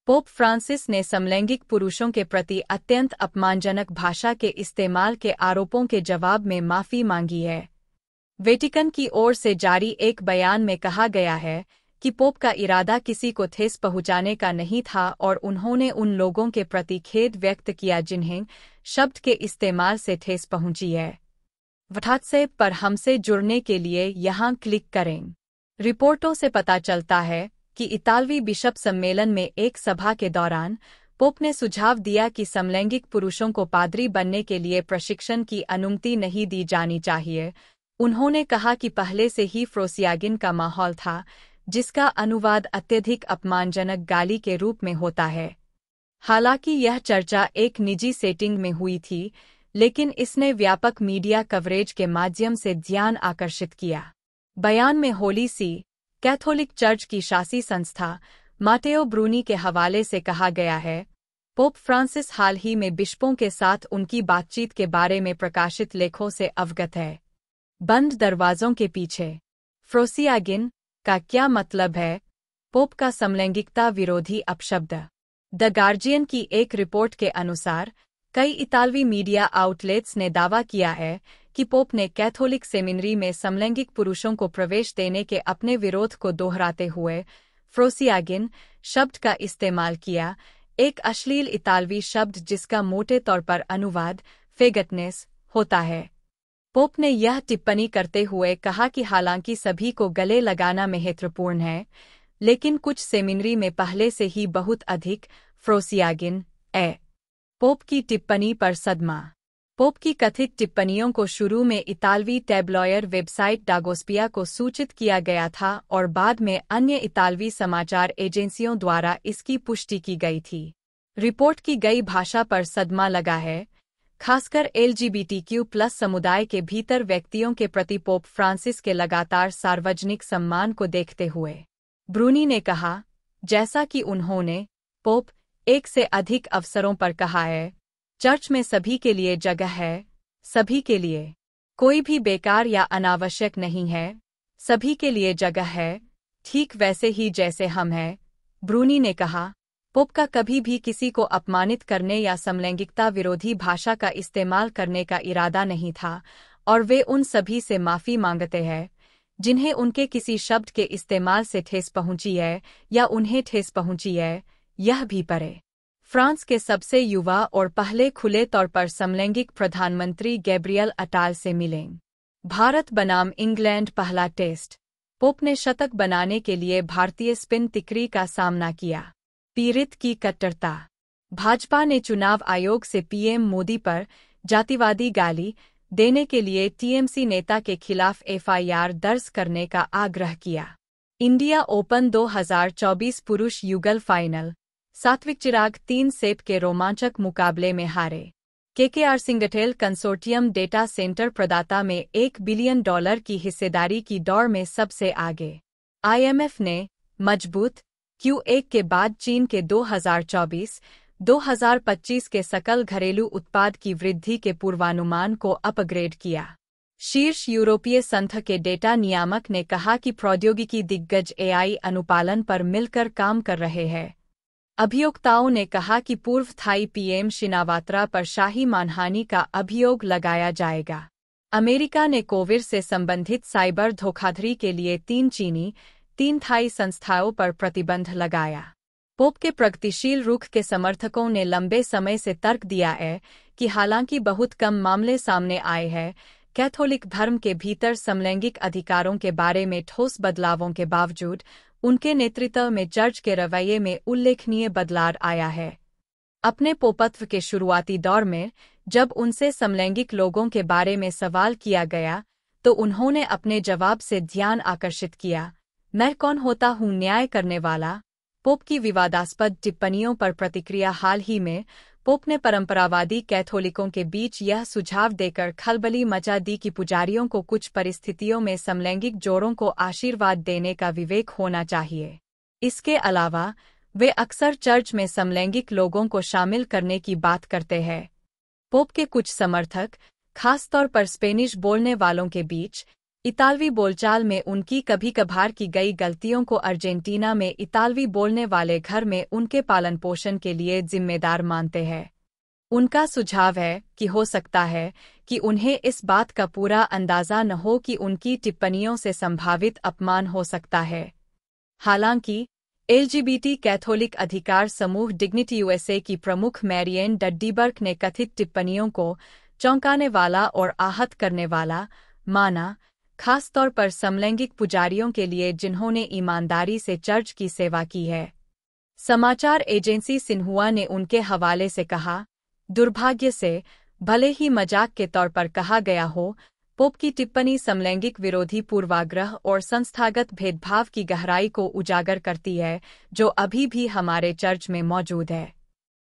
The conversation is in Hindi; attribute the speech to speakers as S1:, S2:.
S1: पोप फ्रांसिस ने समलैंगिक पुरुषों के प्रति अत्यंत अपमानजनक भाषा के इस्तेमाल के आरोपों के जवाब में माफी मांगी है। वेटिकन की ओर से जारी एक बयान में कहा गया है कि पोप का इरादा किसी को ठेस पहुंचाने का नहीं था और उन्होंने उन लोगों के प्रति खेद व्यक्त किया जिन्हें शब्द के इस्तेमाल से ठेस पहुंची है। व्हाट्सएप पर हमसे जुड़ने के लिए यहाँ क्लिक करें। रिपोर्टों से पता चलता है कि इतालवी बिशप सम्मेलन में एक सभा के दौरान पोप ने सुझाव दिया कि समलैंगिक पुरुषों को पादरी बनने के लिए प्रशिक्षण की अनुमति नहीं दी जानी चाहिए। उन्होंने कहा कि पहले से ही फ्रोसियागिन का माहौल था, जिसका अनुवाद अत्यधिक अपमानजनक गाली के रूप में होता है। हालांकि यह चर्चा एक निजी सेटिंग में हुई थी, लेकिन इसने व्यापक मीडिया कवरेज के माध्यम से ध्यान आकर्षित किया। बयान में होली सी कैथोलिक चर्च की शासी संस्था माटेओ ब्रूनी के हवाले से कहा गया है, पोप फ्रांसिस हाल ही में बिशपों के साथ उनकी बातचीत के बारे में प्रकाशित लेखों से अवगत है। बंद दरवाजों के पीछे फ्रोसियागिन का क्या मतलब है? पोप का समलैंगिकता विरोधी अपशब्द। द गार्जियन की एक रिपोर्ट के अनुसार कई इतालवी मीडिया आउटलेट्स ने दावा किया है कि पोप ने कैथोलिक सेमिनरी में समलैंगिक पुरुषों को प्रवेश देने के अपने विरोध को दोहराते हुए फ्रोसियागिन शब्द का इस्तेमाल किया, एक अश्लील इतालवी शब्द जिसका मोटे तौर पर अनुवाद फेगटनेस होता है। पोप ने यह टिप्पणी करते हुए कहा कि हालांकि सभी को गले लगाना महत्वपूर्ण है, लेकिन कुछ सेमिनरी में पहले से ही बहुत अधिक फ्रोसियागिन है। पोप की टिप्पणी पर सदमा। पोप की कथित टिप्पणियों को शुरू में इतालवी टैब्लॉयर वेबसाइट डागोस्पिया को सूचित किया गया था और बाद में अन्य इतालवी समाचार एजेंसियों द्वारा इसकी पुष्टि की गई थी। रिपोर्ट की गई भाषा पर सदमा लगा है, खासकर LGBTQ+ समुदाय के भीतर व्यक्तियों के प्रति पोप फ्रांसिस के लगातार सार्वजनिक सम्मान को देखते हुए। ब्रूनी ने कहा, जैसा कि उन्होंने पोप एक से अधिक अवसरों पर कहा है, चर्च में सभी के लिए जगह है, सभी के लिए। कोई भी बेकार या अनावश्यक नहीं है, सभी के लिए जगह है, ठीक वैसे ही जैसे हम हैं। ब्रूनी ने कहा, पोप का कभी भी किसी को अपमानित करने या समलैंगिकता विरोधी भाषा का इस्तेमाल करने का इरादा नहीं था और वे उन सभी से माफी मांगते हैं जिन्हें उनके किसी शब्द के इस्तेमाल से ठेस पहुंची है या उन्हें ठेस पहुंची है। यह भी पढ़े। फ्रांस के सबसे युवा और पहले खुले तौर पर समलैंगिक प्रधानमंत्री गैब्रियल अटाल से मिलें। भारत बनाम इंग्लैंड पहला टेस्ट। पोप ने शतक बनाने के लिए भारतीय स्पिन तिकड़ी का सामना किया। पीड़ित की कट्टरता। भाजपा ने चुनाव आयोग से पीएम मोदी पर जातिवादी गाली देने के लिए टीएमसी नेता के खिलाफ एफआईआर दर्ज करने का आग्रह किया। इंडिया ओपन 2024 पुरुष युगल फाइनल। सात्विक चिराग 3 सेट के रोमांचक मुकाबले में हारे। KKR Singtel consortium data centre प्रदाता में $1 बिलियन की हिस्सेदारी की दौड़ में सबसे आगे। IMF ने मजबूत Q1 के बाद चीन के 2024-2025 के सकल घरेलू उत्पाद की वृद्धि के पूर्वानुमान को अपग्रेड किया। शीर्ष यूरोपीय संघ के डेटा नियामक ने कहा कि प्रौद्योगिकी दिग्गज AI अनुपालन पर मिलकर काम कर रहे हैं। अभियोक्ताओं ने कहा कि पूर्व थाई पीएम शिनावात्रा पर शाही मानहानि का अभियोग लगाया जाएगा। अमेरिका ने कोविड से संबंधित साइबर धोखाधड़ी के लिए 3 चीनी 3 थाई संस्थाओं पर प्रतिबंध लगाया। पोप के प्रगतिशील रुख के समर्थकों ने लंबे समय से तर्क दिया है कि हालांकि बहुत कम मामले सामने आए हैं, कैथोलिक धर्म के भीतर समलैंगिक अधिकारों के बारे में ठोस बदलावों के बावजूद उनके नेतृत्व में चर्च के रवैये में उल्लेखनीय बदलाव आया है। अपने पोपत्व के शुरुआती दौर में जब उनसे समलैंगिक लोगों के बारे में सवाल किया गया तो उन्होंने अपने जवाब से ध्यान आकर्षित किया, मैं कौन होता हूँ न्याय करने वाला। पोप की विवादास्पद टिप्पणियों पर प्रतिक्रिया। हाल ही में पोप ने परंपरावादी कैथोलिकों के बीच यह सुझाव देकर खलबली मचा दी कि पुजारियों को कुछ परिस्थितियों में समलैंगिक जोड़ों को आशीर्वाद देने का विवेक होना चाहिए। इसके अलावा वे अक्सर चर्च में समलैंगिक लोगों को शामिल करने की बात करते हैं। पोप के कुछ समर्थक, खासतौर पर स्पेनिश बोलने वालों के बीच, इतालवी बोलचाल में उनकी कभी कभार की गई गलतियों को अर्जेंटीना में इतालवी बोलने वाले घर में उनके पालन पोषण के लिए जिम्मेदार मानते हैं। उनका सुझाव है कि हो सकता है कि उन्हें इस बात का पूरा अंदाजा न हो कि उनकी टिप्पणियों से संभावित अपमान हो सकता है। हालांकि एलजीबीटी कैथोलिक अधिकार समूह डिग्निटी यूएसए की प्रमुख मैरियन डड्डीबर्ग ने कथित टिप्पणियों को चौंकाने वाला और आहत करने वाला माना, खासतौर पर समलैंगिक पुजारियों के लिए जिन्होंने ईमानदारी से चर्च की सेवा की है। समाचार एजेंसी सिन्हुआ ने उनके हवाले से कहा, दुर्भाग्य से, भले ही मजाक के तौर पर कहा गया हो, पोप की टिप्पणी समलैंगिक विरोधी पूर्वाग्रह और संस्थागत भेदभाव की गहराई को उजागर करती है, जो अभी भी हमारे चर्च में मौजूद है।